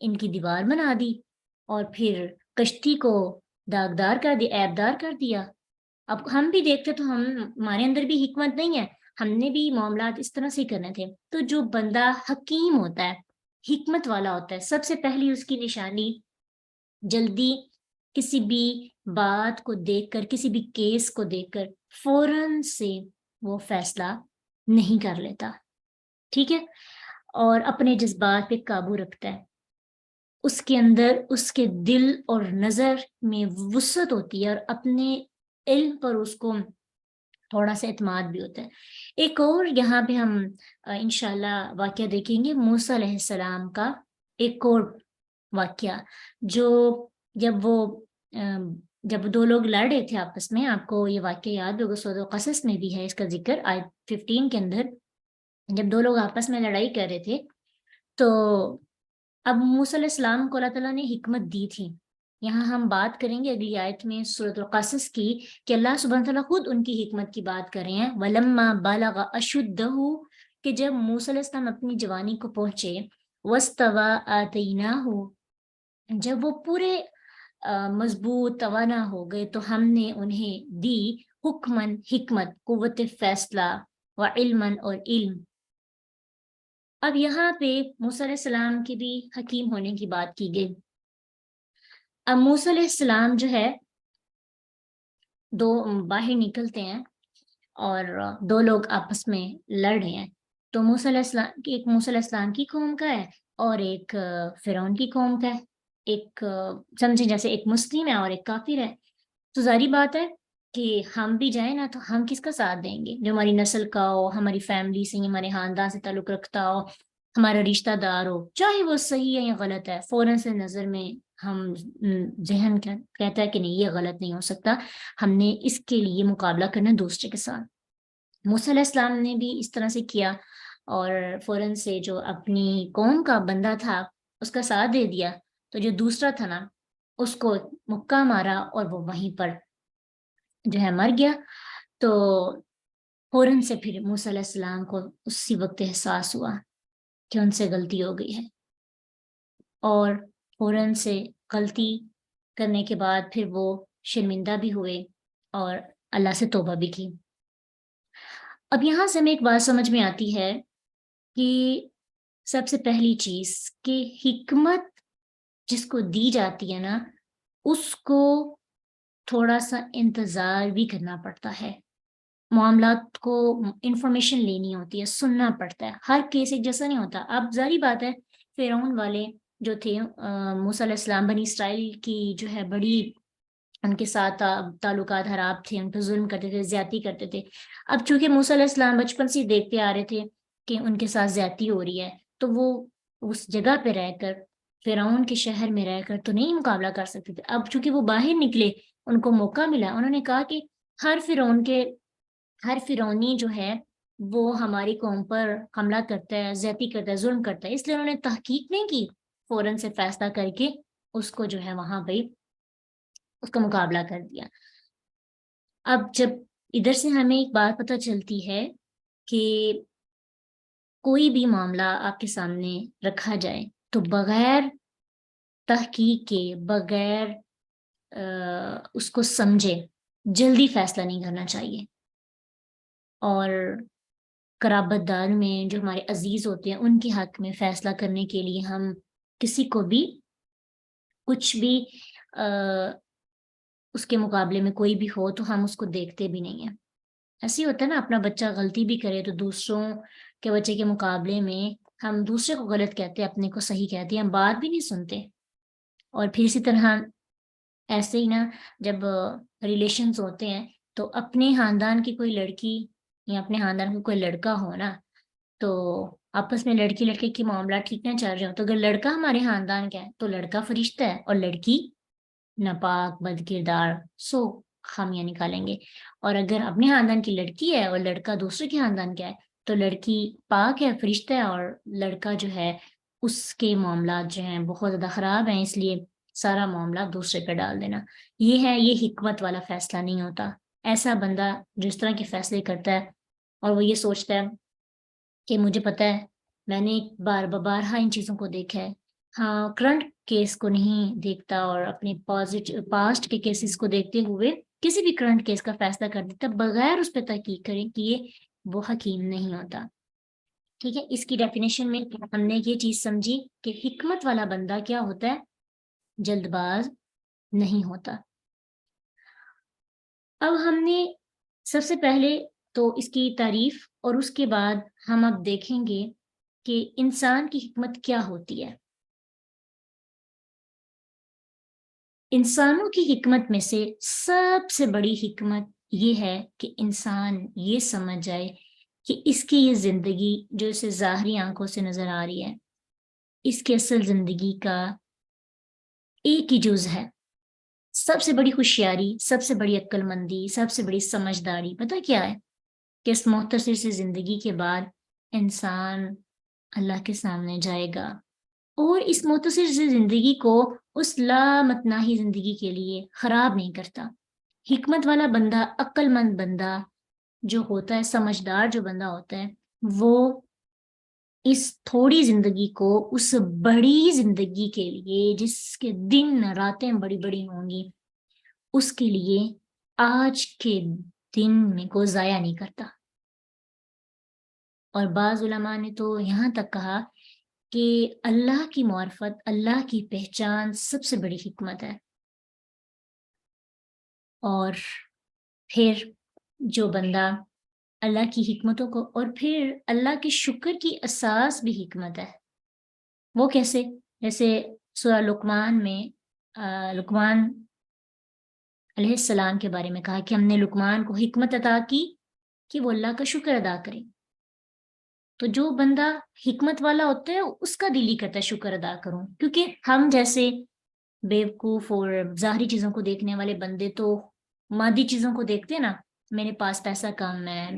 ان کی دیوار بنا دی اور پھر کشتی کو داغدار کر دیا، عیبدار کر دیا۔ اب ہم بھی دیکھتے تو ہمارے اندر بھی حکمت نہیں ہے، ہم نے بھی معاملات اس طرح سے کرنے تھے۔ تو جو بندہ حکیم ہوتا ہے، حکمت والا ہوتا ہے، سب سے پہلی اس کی نشانی جلدی کسی بھی بات کو دیکھ کر، کسی بھی کیس کو دیکھ کر فوراً سے وہ فیصلہ نہیں کر لیتا، ٹھیک ہے، اور اپنے جذبات پہ قابو رکھتا ہے۔ اس کے اندر اس کے دل اور نظر میں وسعت ہوتی ہے، اور اپنے علم پر اس کو تھوڑا سا اعتماد بھی ہوتا ہے۔ ایک اور یہاں پہ ہم انشاءاللہ واقعہ دیکھیں گے موسیٰ علیہ السلام کا، ایک اور واقعہ جو جب دو لوگ لڑ رہے تھے آپس میں، آپ کو یہ واقعہ یاد ہوگا، سورۃ القصص میں بھی ہے اس کا ذکر، آیت 15 کے اندر، جب دو لوگ آپس میں لڑائی کر رہے تھے تو اب موسیٰ علیہ السلام کو اللہ تعالیٰ نے حکمت دی تھی۔ یہاں ہم بات کریں گے اگلی آیت میں سورۃ القصص کی، کہ اللہ سبحانہ تعالیٰ خود ان کی حکمت کی بات کر رہے ہیں۔ وَلَمَّا بَلَغَ أَشُدَّهُ، کہ جب موسیٰ علیہ السلام اپنی جوانی کو پہنچے، وَاسْتَوَىٰ آتَيْنَاهُ، جب وہ پورے مضبوط توانا ہو گئے تو ہم نے انہیں دی حکمن، حکمت، قوت فیصلہ، وعلمن، اور علم۔ اب یہاں پہ موسیٰ علیہ السلام کی بھی حکیم ہونے کی بات کی گئی۔ اب موسیٰ علیہ السلام جو ہے دو باہر نکلتے ہیں اور دو لوگ آپس میں لڑ رہے ہیں، تو موسیٰ علیہ السلام، ایک موسیٰ علیہ السلام کی قوم کا ہے اور ایک فرعون کی قوم کا ہے، ایک سمجھے جیسے ایک مسلم ہے اور ایک کافر ہے۔ تو ظاہری بات ہے کہ ہم بھی جائیں نا تو ہم کس کا ساتھ دیں گے؟ جو ہماری نسل کا ہو، ہماری فیملی سے، ہمارے خاندان سے تعلق رکھتا ہو، ہمارا رشتہ دار ہو، چاہے وہ صحیح ہے یا غلط ہے، فوراً سے نظر میں ہم ذہن کہتا ہے کہ نہیں یہ غلط نہیں ہو سکتا، ہم نے اس کے لیے مقابلہ کرنا دوسرے کے ساتھ۔ موسیٰ علیہ السلام نے بھی اس طرح سے کیا اور فوراً سے جو اپنی قوم کا بندہ تھا اس کا ساتھ دے دیا، تو جو دوسرا تھا نا اس کو مکہ مارا اور وہ وہیں پر جو ہے مر گیا۔ تو فوراً سے پھر موسیٰ علیہ السلام کو اسی وقت احساس ہوا کہ ان سے غلطی ہو گئی ہے، اور فوراً سے غلطی کرنے کے بعد پھر وہ شرمندہ بھی ہوئے اور اللہ سے توبہ بھی کی۔ اب یہاں سے ہمیں ایک بات سمجھ میں آتی ہے کہ سب سے پہلی چیز کہ حکمت جس کو دی جاتی ہے نا، اس کو تھوڑا سا انتظار بھی کرنا پڑتا ہے، معاملات کو انفارمیشن لینی ہوتی ہے، سننا پڑتا ہے، ہر کیس ایک جیسا نہیں ہوتا۔ اب ظاہری بات ہے فرعون والے جو تھے موسیٰ علیہ السلام، بنی اسرائیل کی جو ہے بڑی ان کے ساتھ تعلقات خراب تھے، ان پہ ظلم کرتے تھے، زیادتی کرتے تھے۔ اب چونکہ موسیٰ علیہ السلام بچپن سے دیکھتے آ رہے تھے کہ ان کے ساتھ زیادتی ہو رہی ہے، تو وہ اس جگہ پہ رہ کر، فرعون کے شہر میں رہ کر تو نہیں مقابلہ کر سکتے تھے۔ اب چونکہ وہ باہر نکلے، ان کو موقع ملا، انہوں نے کہا کہ ہر فرعونی جو ہے وہ ہماری قوم پر حملہ کرتا ہے، زیادتی کرتا ہے، ظلم کرتا ہے، اس لیے انہوں نے تحقیق نہیں کی، فوراً سے فیصلہ کر کے اس کو جو ہے وہاں پہ اس کا مقابلہ کر دیا۔ اب جب ادھر سے ہمیں ایک بات پتہ چلتی ہے کہ کوئی بھی معاملہ آپ کے سامنے رکھا جائے تو بغیر تحقیق کے، بغیر اس کو سمجھے جلدی فیصلہ نہیں کرنا چاہیے، اور قرابت دار میں جو ہمارے عزیز ہوتے ہیں ان کے حق میں فیصلہ کرنے کے لیے ہم کسی کو بھی کچھ بھی اس کے مقابلے میں کوئی بھی ہو تو ہم اس کو دیکھتے بھی نہیں ہیں۔ ایسے ہی ہوتا ہے نا، اپنا بچہ غلطی بھی کرے تو دوسروں کے بچے کے مقابلے میں ہم دوسرے کو غلط کہتے ہیں، اپنے کو صحیح کہتے ہیں، ہم بات بھی نہیں سنتے۔ اور پھر اسی طرح ایسے ہی نا، جب ریلیشنز ہوتے ہیں تو اپنے خاندان کی کوئی لڑکی یا اپنے خاندان کا کوئی لڑکا ہو نا، تو آپس میں لڑکی لڑکے کے معاملات ٹھیک نہ چل رہے ہو، تو اگر لڑکا ہمارے خاندان کا ہے تو لڑکا فرشتہ ہے اور لڑکی ناپاک، بد کردار، خامیاں نکالیں گے۔ اور اگر اپنے خاندان کی لڑکی ہے اور لڑکا دوسرے کے خاندان کا ہے تو لڑکی پاک ہے، فرشتہ ہے، اور لڑکا جو ہے اس کے معاملات جو ہیں بہت زیادہ خراب ہیں، اس لیے سارا معاملہ دوسرے پہ ڈال دینا۔ یہ حکمت والا فیصلہ نہیں ہوتا۔ ایسا بندہ جو اس طرح کے فیصلے کرتا ہے اور وہ یہ سوچتا ہے کہ مجھے پتہ ہے، میں نے بارہا ان چیزوں کو دیکھا ہے ہاں کرنٹ کیس کو نہیں دیکھتا اور اپنے پاسٹ کے کیسز کو دیکھتے ہوئے کسی بھی کرنٹ کیس کا فیصلہ کر دیتا بغیر اس پہ تحقیق کرے کہ یہ وہ حکیم نہیں ہوتا. ٹھیک ہے, اس کی ڈیفینیشن میں ہم نے یہ چیز سمجھی کہ حکمت والا بندہ کیا ہوتا ہے, جلد باز نہیں ہوتا. اب ہم نے سب سے پہلے تو اس کی تعریف اور اس کے بعد ہم اب دیکھیں گے کہ انسان کی حکمت کیا ہوتی ہے. انسانوں کی حکمت میں سے سب سے بڑی حکمت یہ ہے کہ انسان یہ سمجھ جائے کہ اس کی یہ زندگی جو اسے ظاہری آنکھوں سے نظر آ رہی ہے, اس کی اصل زندگی کا ایک ہی جز ہے. سب سے بڑی ہوشیاری, سب سے بڑی عقل مندی, سب سے بڑی سمجھداری پتہ کیا ہے, کہ اس مختصر سی زندگی کے بعد انسان اللہ کے سامنے جائے گا اور اس مختصر سی زندگی کو اس لامتناہی زندگی کے لیے خراب نہیں کرتا. حکمت والا بندہ, عقل مند بندہ جو ہوتا ہے, سمجھدار جو بندہ ہوتا ہے, وہ اس تھوڑی زندگی کو اس بڑی زندگی کے لیے جس کے دن راتیں بڑی بڑی ہوں گی, اس کے لیے آج کے دن میں کو ضائع نہیں کرتا. اور بعض علماء نے تو یہاں تک کہا کہ اللہ کی معرفت, اللہ کی پہچان سب سے بڑی حکمت ہے. اور پھر جو بندہ اللہ کی حکمتوں کو, اور پھر اللہ کے شکر کی اساس بھی حکمت ہے. وہ کیسے؟ جیسے سورہ لقمان میں لقمان علیہ السلام کے بارے میں کہا کہ ہم نے لقمان کو حکمت عطا کی کہ وہ اللہ کا شکر ادا کرے. تو جو بندہ حکمت والا ہوتا ہے اس کا دل ہی کرتا ہے شکر ادا کروں, کیونکہ ہم جیسے بیوقوف اور ظاہری چیزوں کو دیکھنے والے بندے تو مادی چیزوں کو دیکھتے ہیں نا, میرے پاس پیسہ کم ہے,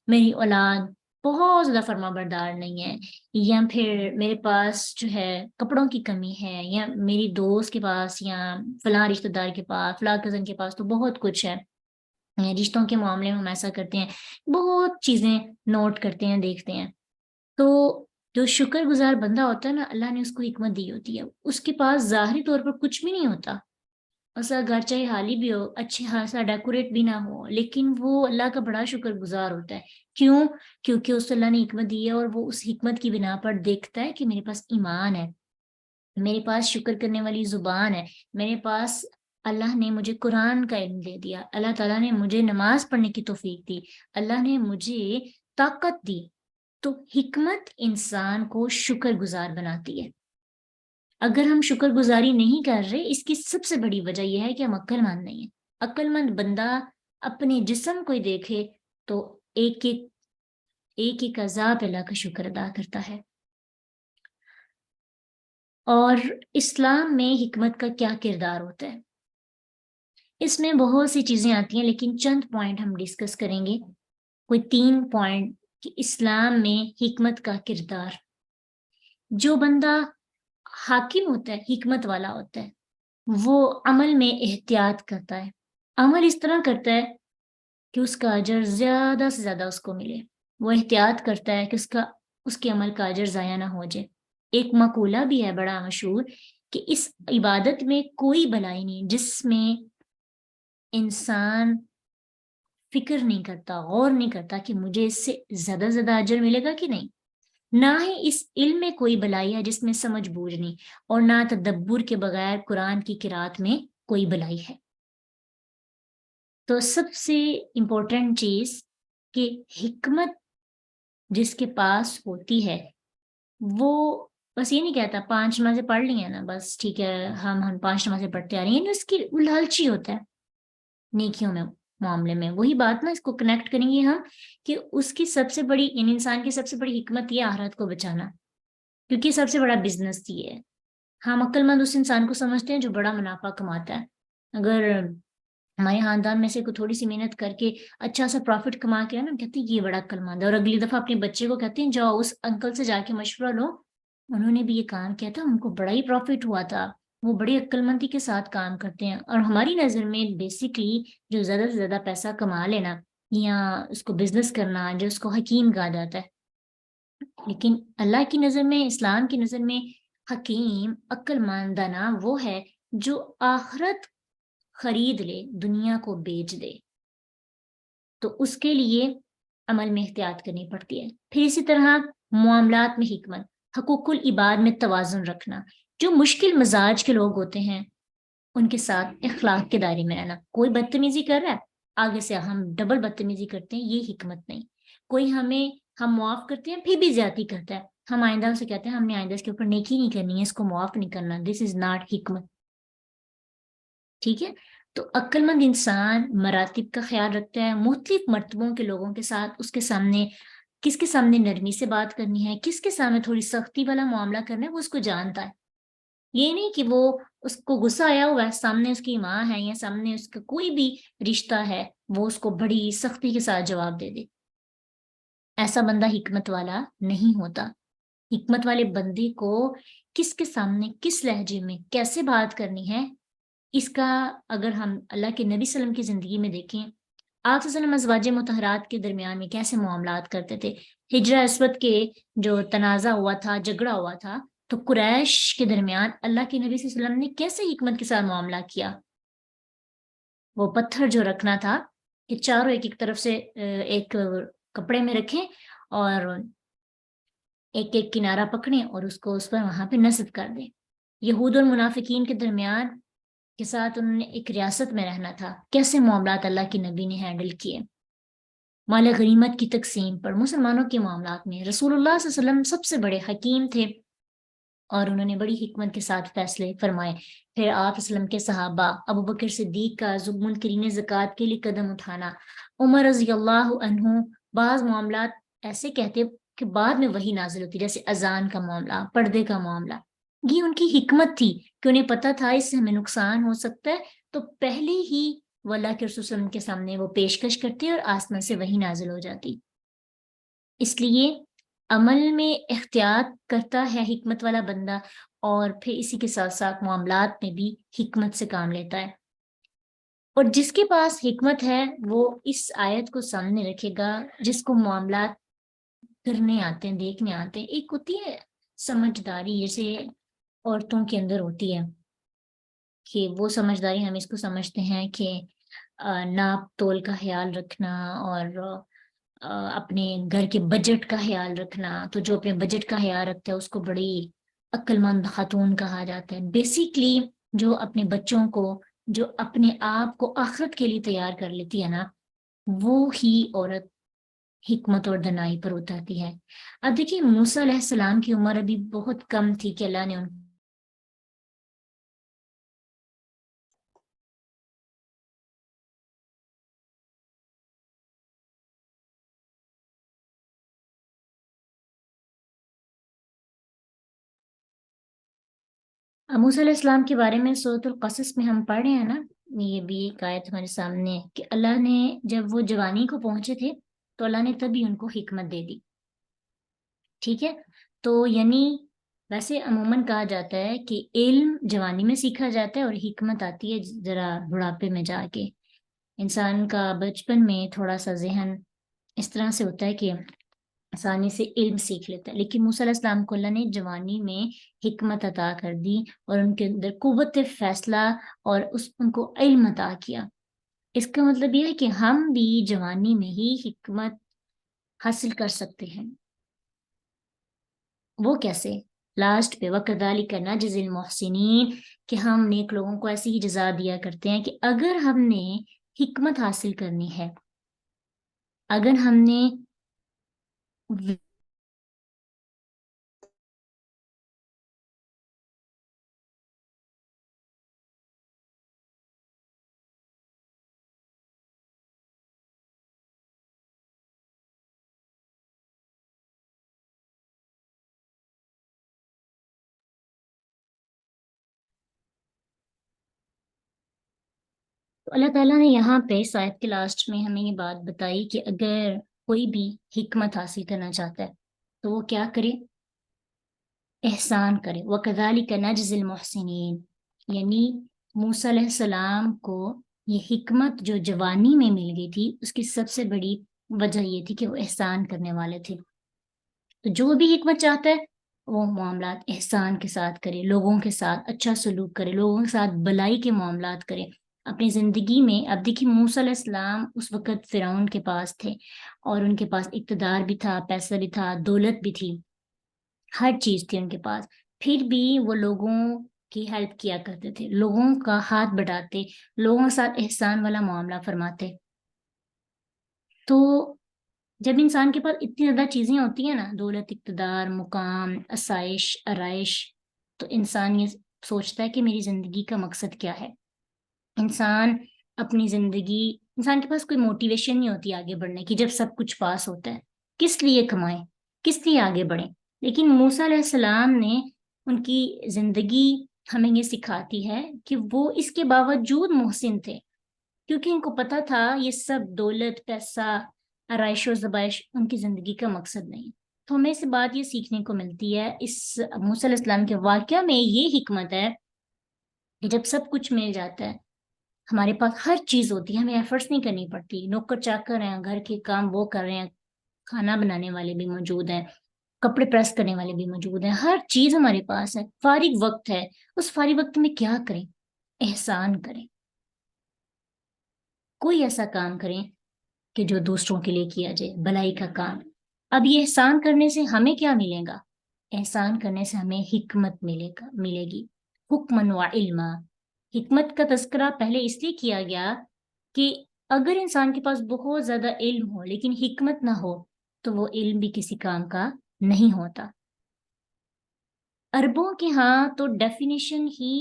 میری اولاد بہت زیادہ فرما بردار نہیں ہے, یا پھر میرے پاس جو ہے کپڑوں کی کمی ہے, یا میری دوست کے پاس یا فلاں رشتہ دار کے پاس, فلاں کزن کے پاس تو بہت کچھ ہے. رشتوں کے معاملے میں ہم ایسا کرتے ہیں, بہت چیزیں نوٹ کرتے ہیں, دیکھتے ہیں. تو جو شکر گزار بندہ ہوتا ہے نا, اللہ نے اس کو حکمت دی ہوتی ہے. اس کے پاس ظاہری طور پر کچھ بھی نہیں ہوتا, ایسا گھر چاہے حالی بھی ہو, اچھے خاصا ڈیکوریٹ بھی نہ ہو, لیکن وہ اللہ کا بڑا شکر گزار ہوتا ہے. کیوں؟ کیونکہ اس اللہ نے حکمت دی ہے اور وہ اس حکمت کی بنا پر دیکھتا ہے کہ میرے پاس ایمان ہے, میرے پاس شکر کرنے والی زبان ہے, میرے پاس اللہ نے مجھے قرآن کا علم دے دیا, اللہ تعالیٰ نے مجھے نماز پڑھنے کی توفیق دی, اللہ نے مجھے طاقت دی. تو حکمت انسان کو شکر گزار بناتی ہے. اگر ہم شکر گزاری نہیں کر رہے, اس کی سب سے بڑی وجہ یہ ہے کہ ہم عقل مند نہیں ہیں. عقل مند بندہ اپنے جسم کو دیکھے تو ایک ایک اعضاء پہ اللہ کا شکر ادا کرتا ہے. اور اسلام میں حکمت کا کیا کردار ہوتا ہے, اس میں بہت سی چیزیں آتی ہیں, لیکن چند پوائنٹ ہم ڈسکس کریں گے. کوئی 3 پوائنٹ کہ اسلام میں حکمت کا کردار. جو بندہ حاکم ہوتا ہے, حکمت والا ہوتا ہے, وہ عمل میں احتیاط کرتا ہے. عمل اس طرح کرتا ہے کہ اس کا اجر زیادہ سے زیادہ اس کو ملے. وہ احتیاط کرتا ہے کہ اس کے عمل کا اجر ضائع نہ ہو جائے. ایک مقولہ بھی ہے بڑا مشہور کہ اس عبادت میں کوئی بھلائی نہیں جس میں انسان فکر نہیں کرتا, غور نہیں کرتا کہ مجھے اس سے زیادہ زیادہ اجر ملے گا کہ نہیں. نہ ہی اس علم میں کوئی بھلائی ہے جس میں سمجھ بوجھ نہیں, اور نہ تدبر کے بغیر قرآن کی قرات میں کوئی بھلائی ہے. تو سب سے امپورٹنٹ چیز کہ حکمت جس کے پاس ہوتی ہے وہ بس یہ نہیں کہتا 5 نمازیں پڑھ لی ہیں نا بس ٹھیک ہے, ہم 5 نمازیں پڑھتے آ رہی ہیں, اس کی لالچی ہوتا ہے نیکیوں میں معاملے میں. وہی بات نا, اس کو کنیکٹ کریں گے ہم کہ اس کی سب سے بڑی, ان انسان کی سب سے بڑی حکمت یہ آخرت کو بچانا, کیونکہ سب سے بڑا بزنس یہ ہے. ہم عقل مند اس انسان کو سمجھتے ہیں جو بڑا منافع کماتا ہے. اگر ہمارے خاندان میں سے کوئی تھوڑی سی محنت کر کے اچھا سا پروفٹ کما کے نا, کہتے ہیں یہ بڑا عقل مند ہے, اور اگلی دفعہ اپنے بچے کو کہتے ہیں جاؤ اس انکل سے جا کے مشورہ لو, انہوں نے بھی یہ کام کیا تھا, ان کو بڑا ہی پروفٹ ہوا تھا, وہ بڑی عقل مندی کے ساتھ کام کرتے ہیں. اور ہماری نظر میں بیسکلی جو زیادہ سے زیادہ پیسہ کما لینا یا اس کو بزنس کرنا, جو اس کو حکیم کہا جاتا ہے, لیکن اللہ کی نظر میں, اسلام کی نظر میں حکیم عقل مند دانا وہ ہے جو آخرت خرید لے، دنیا کو بیچ دے، تو اس کے لیے عمل میں احتیاط کرنی پڑتی ہے۔ پھر اسی طرح معاملات میں حکمت، حقوق العباد میں توازن رکھنا، جو مشکل مزاج کے لوگ ہوتے ہیں ان کے ساتھ اخلاق کے دائرے میں رہنا۔ کوئی بدتمیزی کر رہا ہے، آگے سے ہم ڈبل بدتمیزی کرتے ہیں، یہ حکمت نہیں۔ کوئی ہم معاف کرتے ہیں پھر بھی زیادتی کرتا ہے، ہم آئندہ سے کہتے ہیں ہم نے آئندہ اس کے اوپر نیکی نہیں کرنی ہے، اس کو معاف نہیں کرنا، دس از ناٹ حکمت۔ ٹھیک ہے، تو عقل مند انسان مراتب کا خیال رکھتا ہے، مختلف مرتبوں کے لوگوں کے ساتھ اس کے سامنے کس کے سامنے نرمی سے بات کرنی ہے، کس کے سامنے تھوڑی سختی والا معاملہ کرنا ہے، وہ اس کو جانتا ہے۔ یہ نہیں کہ وہ اس کو غصہ آیا ہوا ہے، سامنے اس کی ماں ہے یا سامنے اس کا کوئی بھی رشتہ ہے، وہ اس کو بڑی سختی کے ساتھ جواب دے دے۔ ایسا بندہ حکمت والا نہیں ہوتا۔ حکمت والے بندے کو کس کے سامنے کس لہجے میں کیسے بات کرنی ہے، اس کا اگر ہم اللہ کے نبی صلی اللہ علیہ وسلم کی زندگی میں دیکھیں، آپ صلی اللہ علیہ وسلم ازواج مطہرات کے درمیان میں کیسے معاملات کرتے تھے۔ ہجرہ اسود کے جو تنازع ہوا تھا، جھگڑا ہوا تھا، تو قریش کے درمیان اللہ کے نبی صلی اللہ علیہ وسلم نے کیسے حکمت کے ساتھ معاملہ کیا۔ وہ پتھر جو رکھنا تھا کہ چاروں ایک ایک طرف سے ایک کپڑے میں رکھیں اور ایک ایک کنارہ پکڑیں اور اس کو اس پر وہاں پہ نصب کر دیں۔ یہود اور منافقین کے درمیان کے ساتھ انہوں نے ایک ریاست میں رہنا تھا، کیسے معاملات اللہ کے نبی نے ہینڈل کیے۔ مال غنیمت کی تقسیم پر، مسلمانوں کے معاملات میں رسول اللہ صلی اللہ علیہ وسلم سب سے بڑے حکیم تھے اور انہوں نے بڑی حکمت کے ساتھ فیصلے فرمائے۔ پھر آپ وسلم کے صحابہ، ابو بکر صدیق کا منکرین زکوٰۃ کے لیے قدم اٹھانا، عمر رضی اللہ عنہ بعض معاملات ایسے کہتے کہ بعد میں وہی نازل ہوتی، جیسے اذان کا معاملہ، پردے کا معاملہ۔ یہ ان کی حکمت تھی کہ انہیں پتا تھا اس سے ہمیں نقصان ہو سکتا ہے، تو پہلے ہی وہ اللہ کے رسول صلی اللہ علیہ وسلم کے سامنے وہ پیشکش کرتے اور آسمان سے وہی نازل ہو جاتی۔ اس لیے عمل میں احتیاط کرتا ہے حکمت والا بندہ، اور پھر اسی کے ساتھ ساتھ معاملات میں بھی حکمت سے کام لیتا ہے۔ اور جس کے پاس حکمت ہے وہ اس آیت کو سامنے رکھے گا، جس کو معاملات کرنے آتے ہیں، دیکھنے آتے ہیں۔ ایک ہوتی ہے سمجھداری، جیسے عورتوں کے اندر ہوتی ہے کہ وہ سمجھداری، ہم اس کو سمجھتے ہیں کہ ناپ تول کا خیال رکھنا اور اپنے گھر کے بجٹ کا خیال رکھنا، تو جو اپنے بجٹ کا خیال رکھتا ہے اس کو بڑی عقل مند خاتون کہا جاتا ہے۔ بیسیکلی جو اپنے بچوں کو، جو اپنے آپ کو آخرت کے لیے تیار کر لیتی ہے نا، وہ ہی عورت حکمت اور دنائی پر اترتی ہے۔ اب دیکھیے موسیٰ علیہ السلام کی عمر ابھی بہت کم تھی کہ اللہ نے ان موسیٰ علیہ السلام کے بارے میں سورۃ القصص میں ہم پڑھ رہے ہیں نا، یہ بھی ایک آیت ہمارے سامنے ہے کہ اللہ نے جب وہ جوانی کو پہنچے تھے تو اللہ نے تبھی ان کو حکمت دے دی۔ ٹھیک ہے، تو یعنی ویسے عموماً کہا جاتا ہے کہ علم جوانی میں سیکھا جاتا ہے اور حکمت آتی ہے ذرا بڑھاپے میں جا کے۔ انسان کا بچپن میں تھوڑا سا ذہن اس طرح سے ہوتا ہے کہ آسانی سے علم سیکھ لیتا ہے، لیکن موسیٰ علیہ السلام کو اللہ نے جوانی میں حکمت عطا کر دی اور ان کے اندر قوت فیصلہ اور ان کو علم عطا کیا۔ اس کا مطلب یہ ہے کہ ہم بھی جوانی میں ہی حکمت حاصل کر سکتے ہیں۔ وہ کیسے؟ لاسٹ پہ وَكَذَلِكَ نَجْزِي الْمُحْسِنِينَ، کہ ہم نیک لوگوں کو ایسی ہی جزا دیا کرتے ہیں کہ اگر ہم نے حکمت حاصل کرنی ہے، اگر ہم نے تو اللہ تعالیٰ نے یہاں پہ اس آیت کے لاسٹ میں ہمیں یہ بات بتائی کہ اگر کوئی بھی حکمت حاصل کرنا چاہتا ہے تو وہ کیا کرے؟ احسان کرے۔ وَكَذَلِكَ نَجْزِي الْمُحْسِنِينَ، یعنی موسیٰ علیہ السلام کو یہ حکمت جو جوانی میں مل گئی تھی، اس کی سب سے بڑی وجہ یہ تھی کہ وہ احسان کرنے والے تھے۔ تو جو بھی حکمت چاہتا ہے وہ معاملات احسان کے ساتھ کرے، لوگوں کے ساتھ اچھا سلوک کرے، لوگوں کے ساتھ بلائی کے معاملات کرے اپنی زندگی میں۔ اب دیکھیے موسیٰ علیہ السلام اس وقت فرعون کے پاس تھے، اور ان کے پاس اقتدار بھی تھا، پیسہ بھی تھا، دولت بھی تھی، ہر چیز تھی ان کے پاس، پھر بھی وہ لوگوں کی ہیلپ کیا کرتے تھے، لوگوں کا ہاتھ بٹاتے، لوگوں کے ساتھ احسان والا معاملہ فرماتے۔ تو جب انسان کے پاس اتنی زیادہ چیزیں ہوتی ہیں نا، دولت، اقتدار، مقام، آسائش، آرائش، تو انسان یہ سوچتا ہے کہ میری زندگی کا مقصد کیا ہے۔ انسان اپنی زندگی، انسان کے پاس کوئی موٹیویشن نہیں ہوتی آگے بڑھنے کی جب سب کچھ پاس ہوتا ہے۔ کس لیے کمائیں، کس لیے آگے بڑھیں؟ لیکن موسیٰ علیہ السلام نے، ان کی زندگی ہمیں یہ سکھاتی ہے کہ وہ اس کے باوجود محسن تھے، کیونکہ ان کو پتا تھا یہ سب دولت، پیسہ، آرائش و زبائش ان کی زندگی کا مقصد نہیں۔ تو ہمیں اس بات یہ سیکھنے کو ملتی ہے، اس موسیٰ علیہ السلام کے واقعہ میں یہ حکمت ہے کہ جب سب کچھ مل جاتا ہے، ہمارے پاس ہر چیز ہوتی ہے، ہمیں ایفرٹس نہیں کرنی پڑتی، نوکر چاکر ہیں، گھر کے کام وہ کر رہے ہیں، کھانا بنانے والے بھی موجود ہیں، کپڑے پریس کرنے والے بھی موجود ہیں، ہر چیز ہمارے پاس ہے، فارغ وقت ہے، اس فارغ وقت میں کیا کریں؟ احسان کریں، کوئی ایسا کام کریں کہ جو دوسروں کے لیے کیا جائے، بلائی کا کام۔ اب یہ احسان کرنے سے ہمیں کیا ملے گا؟ احسان کرنے سے ہمیں حکمت ملے گی، حکمن و علما۔ حکمت کا تذکرہ پہلے اس لیے کیا گیا کہ اگر انسان کے پاس بہت زیادہ علم ہو لیکن حکمت نہ ہو تو وہ علم بھی کسی کام کا نہیں ہوتا۔ عربوں کے ہاں تو ڈیفینیشن ہی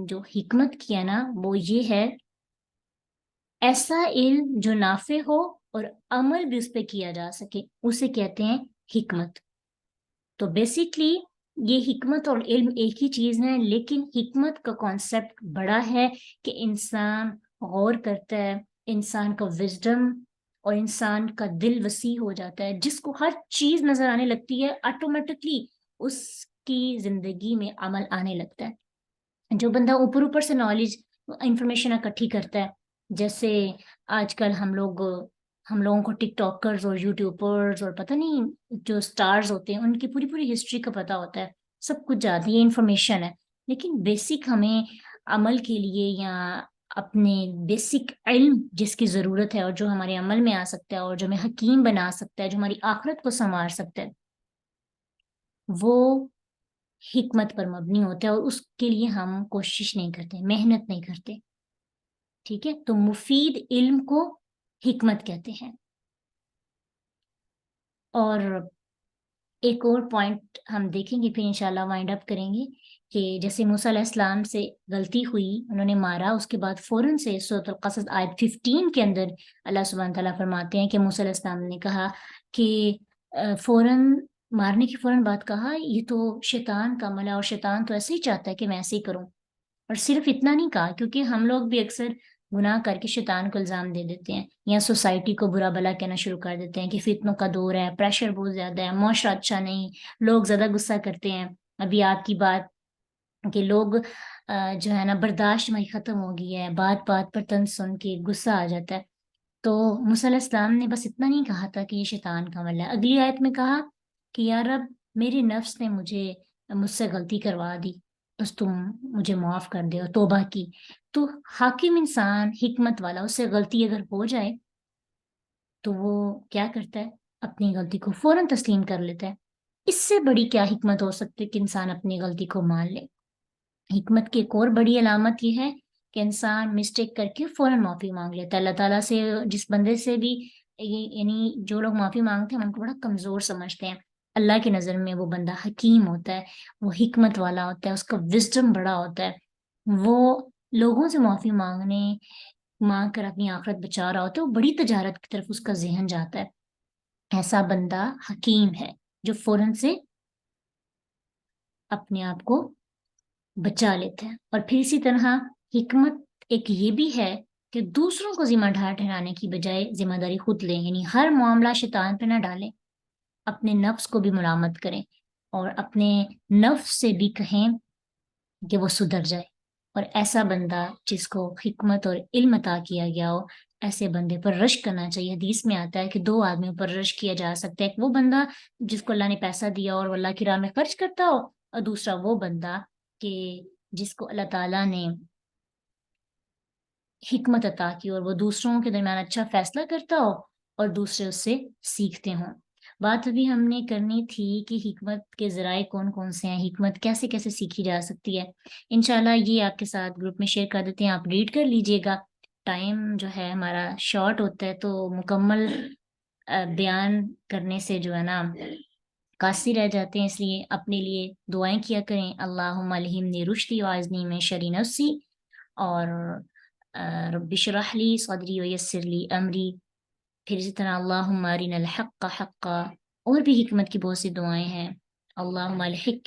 جو حکمت کی ہے نا وہ یہ ہے، ایسا علم جو نافع ہو اور عمل بھی اس پہ کیا جا سکے، اسے کہتے ہیں حکمت۔ تو بیسیکلی یہ حکمت اور علم ایک ہی چیز ہے، لیکن حکمت کا کانسیپٹ بڑا ہے کہ انسان غور کرتا ہے، انسان کا وزڈم اور انسان کا دل وسیع ہو جاتا ہے، جس کو ہر چیز نظر آنے لگتی ہے، آٹومیٹکلی اس کی زندگی میں عمل آنے لگتا ہے۔ جو بندہ اوپر اوپر سے نالج، انفارمیشن اکٹھی کرتا ہے، جیسے آج کل ہم لوگوں کو ٹک ٹاکرز اور یوٹیوبرز اور پتہ نہیں جو سٹارز ہوتے ہیں ان کی پوری پوری ہسٹری کا پتہ ہوتا ہے، سب کچھ جانتے ہیں، یہ انفارمیشن ہے، لیکن بیسک ہمیں عمل کے لیے یا اپنے بیسک علم جس کی ضرورت ہے اور جو ہمارے عمل میں آ سکتا ہے اور جو ہمیں حکیم بنا سکتا ہے، جو ہماری آخرت کو سنوار سکتا ہے، وہ حکمت پر مبنی ہوتا ہے، اور اس کے لیے ہم کوشش نہیں کرتے، محنت نہیں کرتے۔ ٹھیک ہے، تو مفید علم کو حکمت کہتے ہیں۔ اور ایک اور پوائنٹ ہم دیکھیں گے، پھر انشاءاللہ وائنڈ اپ کریں گے، کہ جیسے موسیٰ علیہ السلام سے غلطی ہوئی، انہوں نے مارا، اس کے بعد فوراً سے سورۃ القصص آیت 15 کے اندر اللہ سبحانہ تعالیٰ فرماتے ہیں کہ موسیٰ علیہ السلام نے کہا کہ فوراً مارنے کی فوراً بات کہا یہ تو شیطان کا عمل ہے، اور شیطان تو ایسے ہی چاہتا ہے کہ میں ایسے ہی کروں۔ اور صرف اتنا نہیں کہا، کیونکہ ہم لوگ بھی اکثر گناہ کر کے شیطان کو الزام دے دیتے ہیں، یا سوسائٹی کو برا بھلا کہنا شروع کر دیتے ہیں کہ فتنوں کا دور ہے، پریشر بہت زیادہ ہے، معاشرہ اچھا نہیں، لوگ زیادہ غصہ کرتے ہیں۔ ابھی آپ کی بات کہ لوگ جو ہے نا برداشت ہماری ختم ہو گئی ہے، بات بات پر طنز سن کے غصہ آ جاتا ہے۔ تو موسیٰ علیہ السلام نے بس اتنا نہیں کہا تھا کہ یہ شیطان کا عمل ہے، اگلی آیت میں کہا کہ یا رب میرے نفس نے مجھ سے غلطی کروا دی، بس تم مجھے معاف کر دے، اور توبہ کی۔ تو حاکم انسان، حکمت والا، اس سے غلطی اگر ہو جائے تو وہ کیا کرتا ہے؟ اپنی غلطی کو فوراً تسلیم کر لیتا ہے۔ اس سے بڑی کیا حکمت ہو سکتی ہے کہ انسان اپنی غلطی کو مان لے؟ حکمت کی ایک اور بڑی علامت یہ ہے کہ انسان مسٹیک کر کے فوراً معافی مانگ لیتا ہے اللہ تعالیٰ سے۔ جس بندے سے بھی یعنی جو لوگ معافی مانگتے ہیں ہم ان کو بڑا کمزور سمجھتے ہیں، اللہ کی نظر میں وہ بندہ حکیم ہوتا ہے، وہ حکمت والا ہوتا ہے، اس کا وزڈم بڑا ہوتا ہے، وہ لوگوں سے معافی مانگ کر اپنی آخرت بچا رہا ہوتا ہے، وہ بڑی تجارت کی طرف اس کا ذہن جاتا ہے۔ ایسا بندہ حکیم ہے جو فوراً سے اپنے آپ کو بچا لیتے ہیں۔ اور پھر اسی طرح حکمت ایک یہ بھی ہے کہ دوسروں کو ذمہ دار ٹھہرانے کی بجائے ذمہ داری خود لیں، یعنی ہر معاملہ شیطان پہ نہ ڈالیں، اپنے نفس کو بھی ملامت کریں، اور اپنے نفس سے بھی کہیں کہ وہ سدھر جائے۔ اور ایسا بندہ جس کو حکمت اور علم عطا کیا گیا ہو، ایسے بندے پر رشک کرنا چاہیے۔ حدیث میں آتا ہے کہ 2 آدمیوں پر رشک کیا جا سکتا ہے، ایک وہ بندہ جس کو اللہ نے پیسہ دیا اور وہ اللہ کی راہ میں خرچ کرتا ہو، اور دوسرا وہ بندہ کہ جس کو اللہ تعالیٰ نے حکمت عطا کی اور وہ دوسروں کے درمیان اچھا فیصلہ کرتا ہو اور دوسرے اس سے سیکھتے ہوں۔ بات ابھی ہم نے کرنی تھی کہ حکمت کے ذرائع کون کون سے ہیں، حکمت کیسے کیسے سیکھی جا سکتی ہے۔ انشاءاللہ یہ آپ کے ساتھ گروپ میں شیئر کر دیتے ہیں، آپ ریڈ کر لیجئے گا۔ ٹائم جو ہے ہمارا شارٹ ہوتا ہے تو مکمل بیان کرنے سے جو ہے نا قاصر رہ جاتے ہیں، اس لیے اپنے لیے دعائیں کیا کریں۔ اللہم الہمنی رشدی واعذنی من شر نفسی، اور رب اشرح لی صدری ویسر لی امری، پھر اسی طرح اللہم ارنا الحق حقا، اور بھی حکمت کی بہت سی دعائیں ہیں۔ اللہم الحق